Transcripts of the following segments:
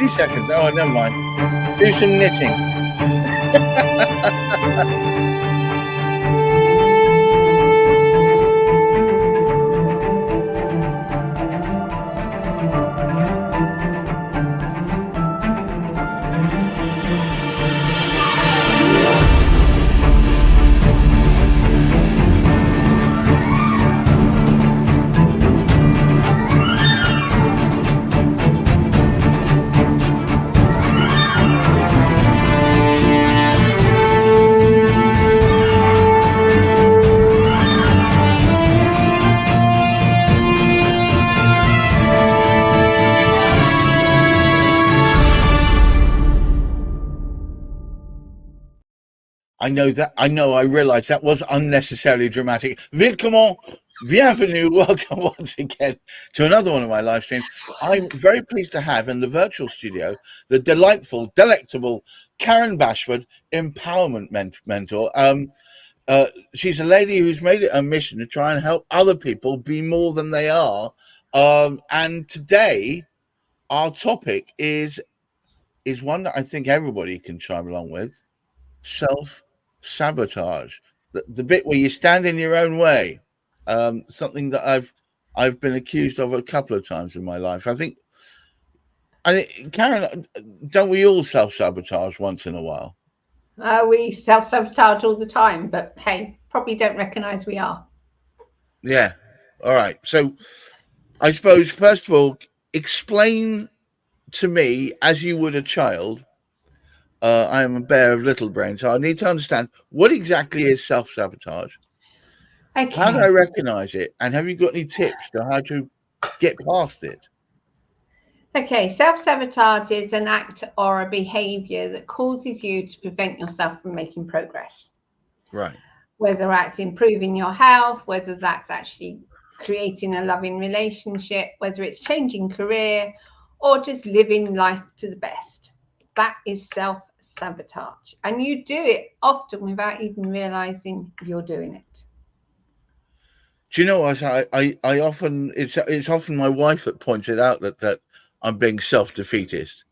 60 seconds. Oh, never mind. Do some knitting. I realize that was unnecessarily dramatic. Willkommen, bienvenue, welcome once again to another one of my live streams. I'm very pleased to have in the virtual studio the delightful, delectable Karen Bashford, empowerment mentor. She's a lady who's made it a mission to try and help other people be more than they are. And today, our topic is one that I think everybody can chime along with: self-sabotage, the bit where you stand in your own way. Something that I've been accused of a couple of times in my life. I think, Karen, don't we all self-sabotage once in a while? We self-sabotage all the time, but hey, probably don't recognize we are. Yeah. All right. So I suppose, first of all, explain to me, as you would a child. I am a bear of little brain, so I need to understand what exactly is self-sabotage. Okay. How do I recognize it? And have you got any tips to how to get past it? Okay, self-sabotage is an act or a behavior that causes you to prevent yourself from making progress. Right. Whether that's improving your health, whether that's actually creating a loving relationship, whether it's changing career, or just living life to the best. That is self-sabotage. And you do it often without even realizing you're doing it. Do you know what? I often, it's often my wife that points it out that I'm being self-defeatist.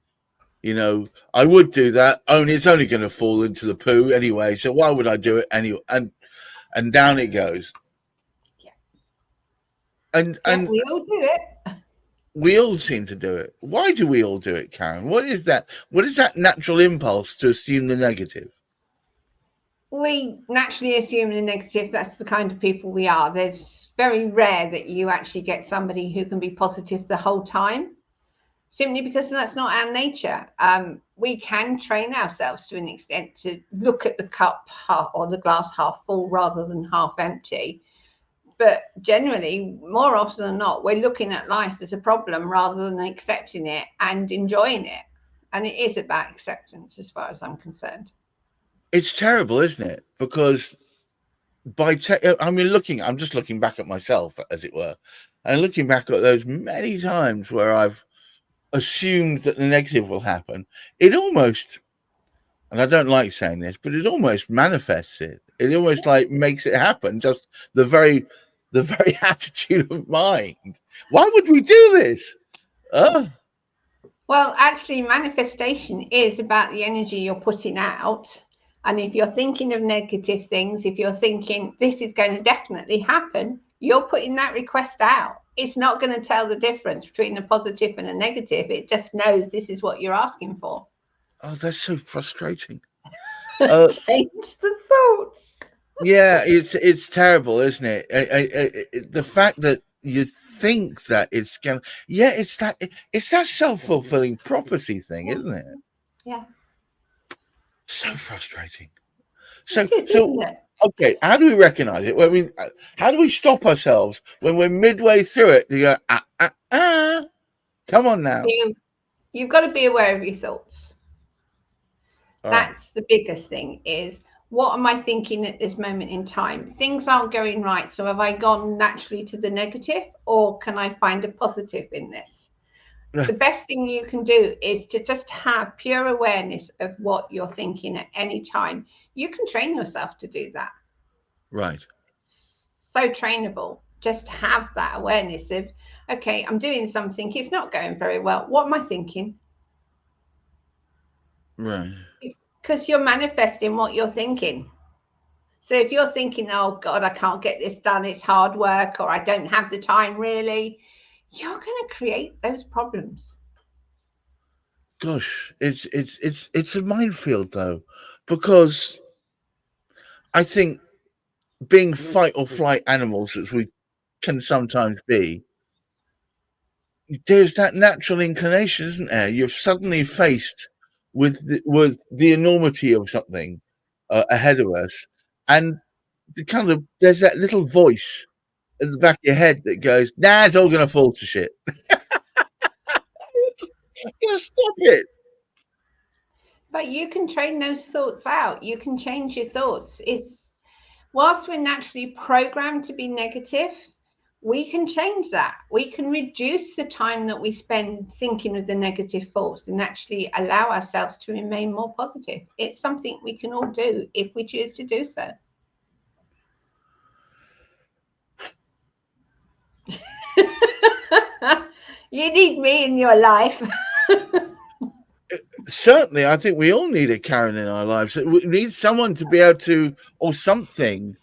You know, I would do that, only it's only going to fall into the poo anyway. So why would I do it anyway? And down it goes. Yeah. And we all do it. We all seem to do it. Why do we all do it, Karen? What is that? What is that natural impulse to assume the negative? We naturally assume the negative. That's the kind of people we are. There's very rare that you actually get somebody who can be positive the whole time, simply because that's not our nature. We can train ourselves to an extent to look at the cup half or the glass half full rather than half empty. But generally, more often than not, we're looking at life as a problem rather than accepting it and enjoying it. And it is about acceptance as far as I'm concerned. It's terrible, isn't it? Because I'm just looking back at myself, as it were, and looking back at those many times where I've assumed that the negative will happen. It almost, and I don't like saying this, but it almost manifests it. It almost like makes it happen. Just the very attitude of mind. Why would we do this? Well, actually, manifestation is about the energy you're putting out. And if you're thinking of negative things, if you're thinking this is going to definitely happen, you're putting that request out. It's not going to tell the difference between a positive and a negative. It just knows this is what you're asking for. Oh, that's so frustrating. Change the thoughts. Yeah, it's terrible, isn't it? The fact that you think that it's gonna, it's that self-fulfilling prophecy thing, isn't it? Yeah. So frustrating. Okay, how do we recognize it? I mean, how do we stop ourselves when we're midway through it? You go, come on now. You've got to be aware of your thoughts. All That's the biggest thing is, what am I thinking at this moment in time? Things aren't going right. So have I gone naturally to the negative, or can I find a positive in this? The best thing you can do is to just have pure awareness of what you're thinking at any time. You can train yourself to do that. Right. So trainable. Just have that awareness of, okay, I'm doing something. It's not going very well. What am I thinking? Right. Because you're manifesting what you're thinking. So if you're thinking, oh God, I can't get this done, it's hard work, or I don't have the time really, you're going to create those problems. Gosh, it's a minefield though, because I think being fight or flight animals, as we can sometimes be, there's that natural inclination, isn't there? You're suddenly faced with the enormity of something ahead of us, and the kind of there's that little voice at the back of your head that goes, "Nah, it's all going to fall to shit." Just stop it. But you can train those thoughts out. You can change your thoughts. It's whilst we're naturally programmed to be negative, we can change that. We can reduce the time that we spend thinking of the negative thoughts and actually allow ourselves to remain more positive. It's something we can all do if we choose to do so. You need me in your life. Certainly, I think we all need a Karen in our lives. We need someone to be able to, or something,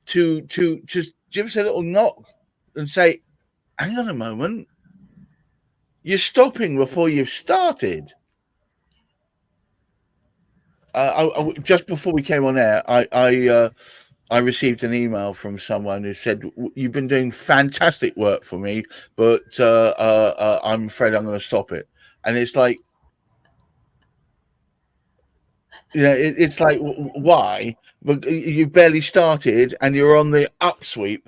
to just give us a little knock and say, "Hang on a moment, you're stopping before you've started." Just before we came on air, I received an email from someone who said, "You've been doing fantastic work for me, but I'm afraid I'm going to stop it." And it's like, it's like, why? But you barely started, and you're on the upsweep.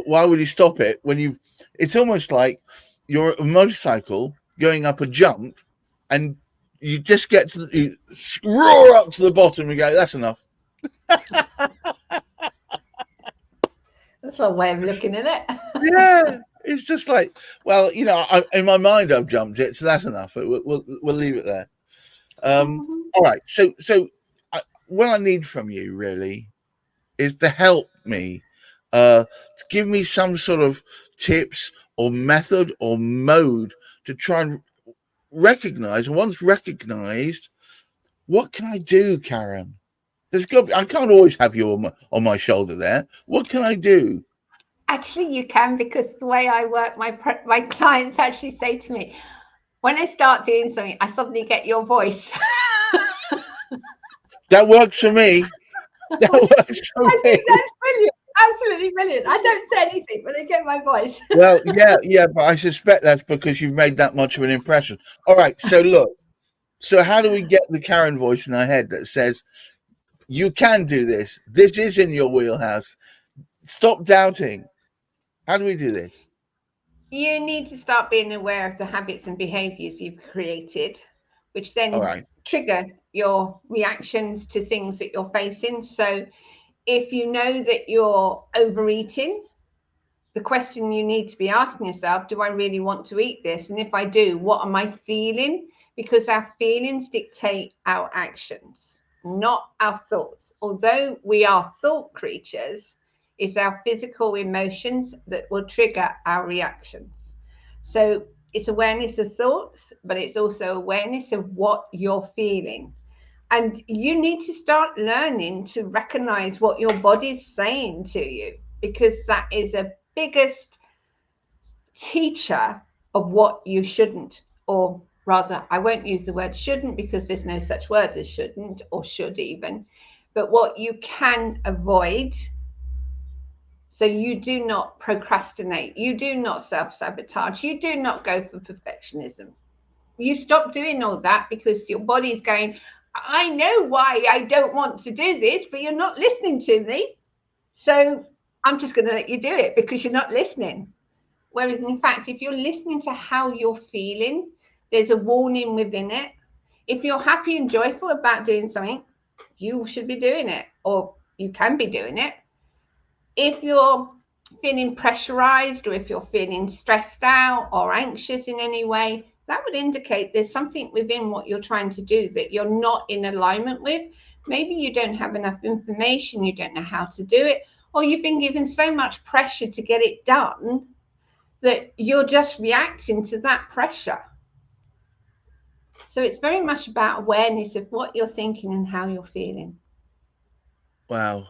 Why would you stop it when you? It's almost like you're a motorcycle going up a jump, and you just get to you roar up to the bottom and go, "That's enough." That's one way of looking at it. Yeah, it's just like, well, in my mind, I've jumped it, so that's enough. We'll leave it there. All right. So what I need from you really is to help me, to give me some sort of tips or method or mode to try and recognize. Once recognized, what can I do, Karen? I can't always have you on my shoulder there. What can I do? Actually, you can, because the way I work, my clients actually say to me, when I start doing something, I suddenly get your voice. That works for me. That works for I me. think that's brilliant. Absolutely brilliant. I don't say anything, but I get my voice. Well, yeah, but I suspect that's because you've made that much of an impression. All right, so look, so how do we get the Karen voice in our head that says, "You can do this. This is in your wheelhouse. Stop doubting." How do we do this? You need to start being aware of the habits and behaviors you've created, which All then right. trigger your reactions to things that you're facing. So if you know that you're overeating, the question you need to be asking yourself, do I really want to eat this? And if I do, what am I feeling? Because our feelings dictate our actions, not our thoughts. Although we are thought creatures, it's our physical emotions that will trigger our reactions. So it's awareness of thoughts, but it's also awareness of what you're feeling. And you need to start learning to recognize what your body's saying to you, because that is a biggest teacher of what you shouldn't, or rather, I won't use the word shouldn't because there's no such word as shouldn't or should even, but what you can avoid. So you do not procrastinate, you do not self-sabotage, you do not go for perfectionism. You stop doing all that because your body's going, I know why I don't want to do this, but you're not listening to me. So I'm just going to let you do it because you're not listening. Whereas in fact, if you're listening to how you're feeling, there's a warning within it. If you're happy and joyful about doing something, you should be doing it, or you can be doing it. If you're feeling pressurized, or if you're feeling stressed out or anxious in any way, that would indicate there's something within what you're trying to do that you're not in alignment with. Maybe you don't have enough information, you don't know how to do it, or you've been given so much pressure to get it done that you're just reacting to that pressure. So it's very much about awareness of what you're thinking and how you're feeling. Wow.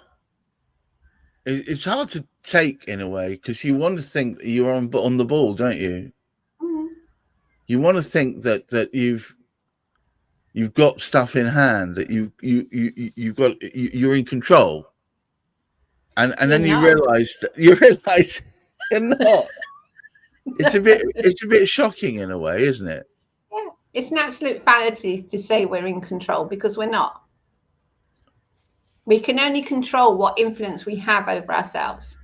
It's hard to take in a way, because you want to think that you're on the ball, don't you? Mm. You want to think that you've got stuff in hand, that you're in control, and You're then you not. realize you're not. It's a bit shocking in a way, isn't it? Yeah. It's an absolute fallacy to say we're in control, because we're not. We can only control what influence we have over ourselves.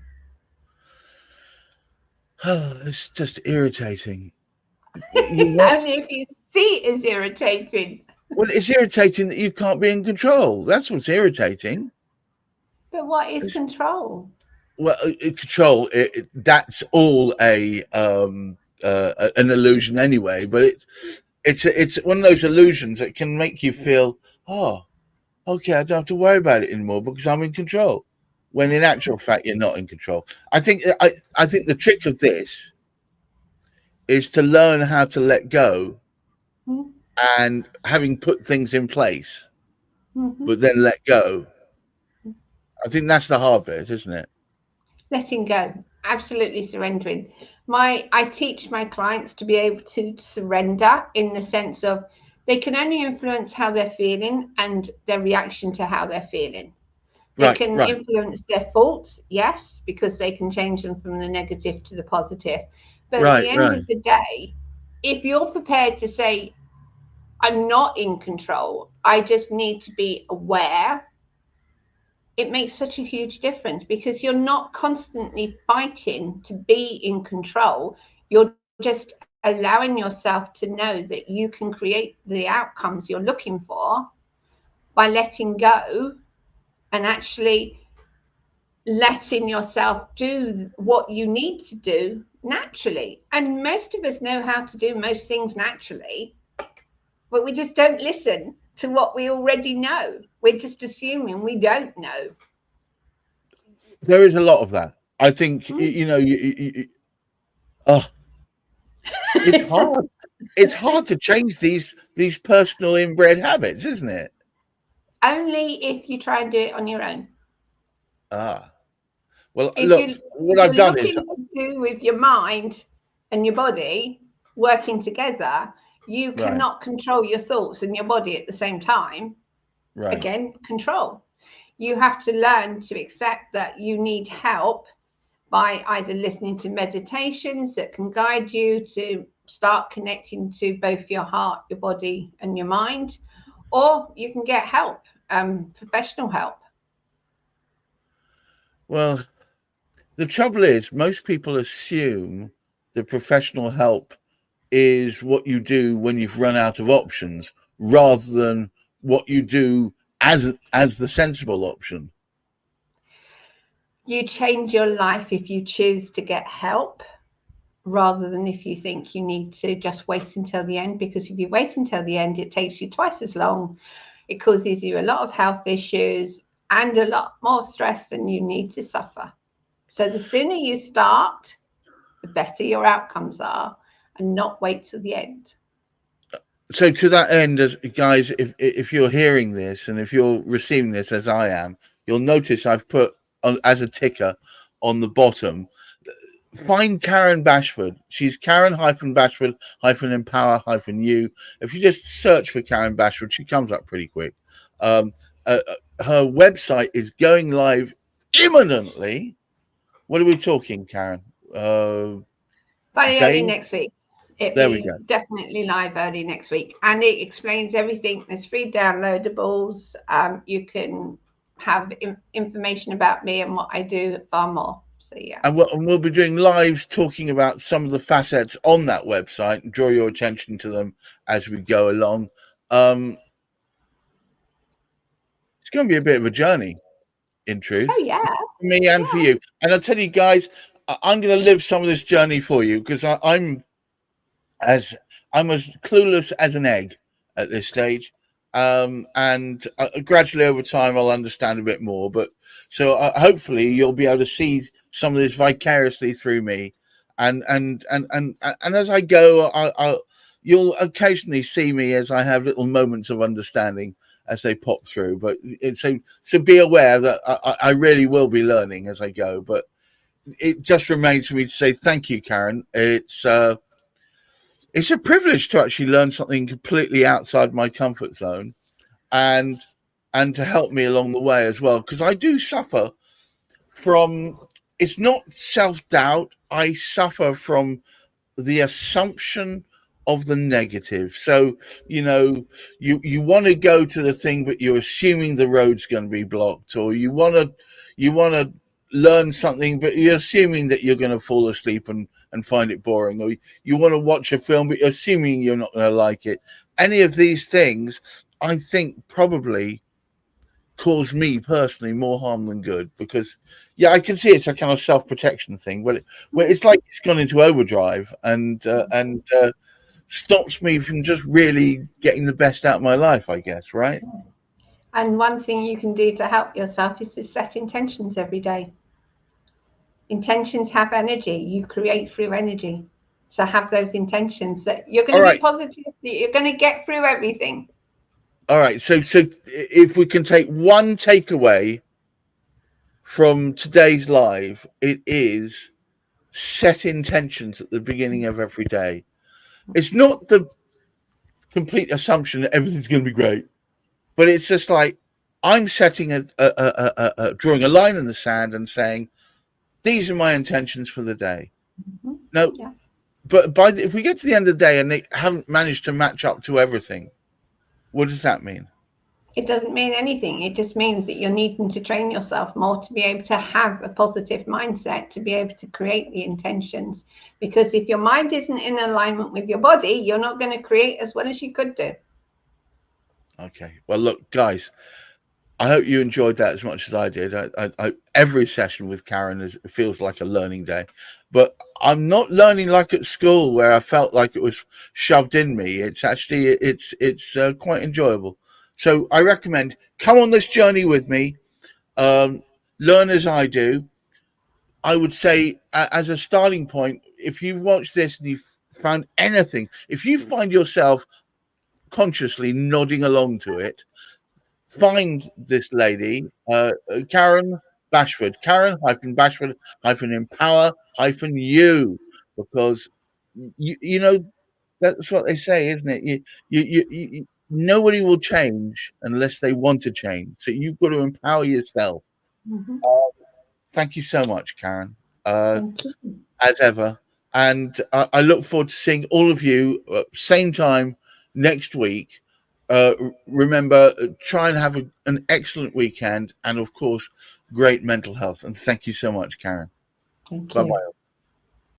It's just irritating. You want, Only if you see it as irritating. well, it's irritating that you can't be in control. That's what's irritating. But what is control? Well, control. That's all an illusion anyway. But it's one of those illusions that can make you feel, oh, okay, I don't have to worry about it anymore because I'm in control. When in actual fact, you're not in control. I think the trick of this is to learn how to let go, Mm-hmm. and having put things in place, Mm-hmm. but then let go. I think that's the hard bit, isn't it? Letting go, absolutely surrendering. I teach my clients to be able to surrender, in the sense of they can only influence how they're feeling and their reaction to how they're feeling. They Right, can right, influence their thoughts, yes, because they can change them from the negative to the positive. But at right, the end right. of the day, if you're prepared to say, I'm not in control, I just need to be aware, it makes such a huge difference, because you're not constantly fighting to be in control. You're just allowing yourself to know that you can create the outcomes you're looking for by letting go, and actually letting yourself do what you need to do naturally. And most of us know how to do most things naturally, but we just don't listen to what we already know. We're just assuming we don't know. There is a lot of that. I think Mm. oh, it's hard. It's hard to change these personal inbred habits, isn't it? Only if you try and do it on your own. Ah, well, If look, you what if I've you're done is looking to do with your mind and your body working together, you right, cannot control your thoughts and your body at the same time. right. Again, control. You have to learn to accept that you need help by either listening to meditations that can guide you to start connecting to both your heart, your body, and your mind, or you can get help, professional help. Well, the trouble is, most people assume the professional help is what you do when you've run out of options, rather than what you do as the sensible option. You change your life if you choose to get help, rather than if you think you need to just wait until the end, because if you wait until the end, it takes you twice as long. It causes you a lot of health issues and a lot more stress than you need to suffer. So the sooner you start, the better your outcomes are, and not wait till the end. So to that end, as guys, if you're hearing this and if you're receiving this as I am, you'll notice I've put on, as a ticker on the bottom, find Karen Bashford. She's Karen-Bashford-Empower-You. If you just search for Karen Bashford, she comes up pretty quick. Um, her website is going live imminently. What are we talking, Karen? Very early Day? next week. It'll There we go. be definitely live early next week, and it explains everything. There's free downloadables. You can have information about me and what I do far more. So yeah. And we'll be doing lives talking about some of the facets on that website and draw your attention to them as we go along. It's going to be a bit of a journey, in Oh truth, yeah, for me and for yeah. you. And I'll tell you guys, I'm going to live some of this journey for you, because as I'm as clueless as an egg at this stage. And gradually over time, I'll understand a bit more. But so hopefully you'll be able to see some of this vicariously through me. And as I go, you'll occasionally see me as I have little moments of understanding as they pop through. But so be aware that I really will be learning as I go. But it just remains for me to say thank you, Karen. It's a privilege to actually learn something completely outside my comfort zone, and to help me along the way as well, because I do suffer from, it's not self-doubt, I suffer from the assumption of the negative. So, you want to go to the thing, but you're assuming the road's going to be blocked, or you want to learn something, but you're assuming that you're going to fall asleep and find it boring, or you want to watch a film, but you're assuming you're not going to like it. Any of these things, I think, probably cause me personally more harm than good, because I can see it's a kind of self-protection thing, where it's like it's gone into overdrive and stops me from just really getting the best out of my life, I guess, right? And one thing you can do to help yourself is to set intentions every day. Intentions have energy. You create through energy. So have those intentions that you're going to be positive, that you're going to get through everything. All right. So if we can take one takeaway from today's live, it is set intentions at the beginning of every day. It's not the complete assumption that everything's going to be great, but it's just like, I'm setting drawing a line in the sand and saying, these are my intentions for the day. No, but if we get to the end of the day and they haven't managed to match up to everything, what does that mean? It doesn't mean anything. It just means that you're needing to train yourself more to be able to have a positive mindset, to be able to create the intentions. Because if your mind isn't in alignment with your body, you're not going to create as well as you could do. Okay. Well, look, guys, I hope you enjoyed that as much as I did. Every session with Karen feels like a learning day, but I'm not learning like at school where I felt like it was shoved in me. It's actually, it's quite enjoyable. So I recommend, come on this journey with me, learn as I do. I would say, as a starting point, if you watch this and you found anything, if you find yourself consciously nodding along to it, find this lady, Karen Bashford, Karen-Bashford-Empower-you, because you know that's what they say, isn't it? You nobody will change unless they want to change. So you've got to empower yourself. Thank you so much, Karen. Thank you. As ever, and I look forward to seeing all of you same time next week. Remember, try and have an excellent weekend, and of course, great mental health. And thank you so much, Karen. Thank Bye you. bye.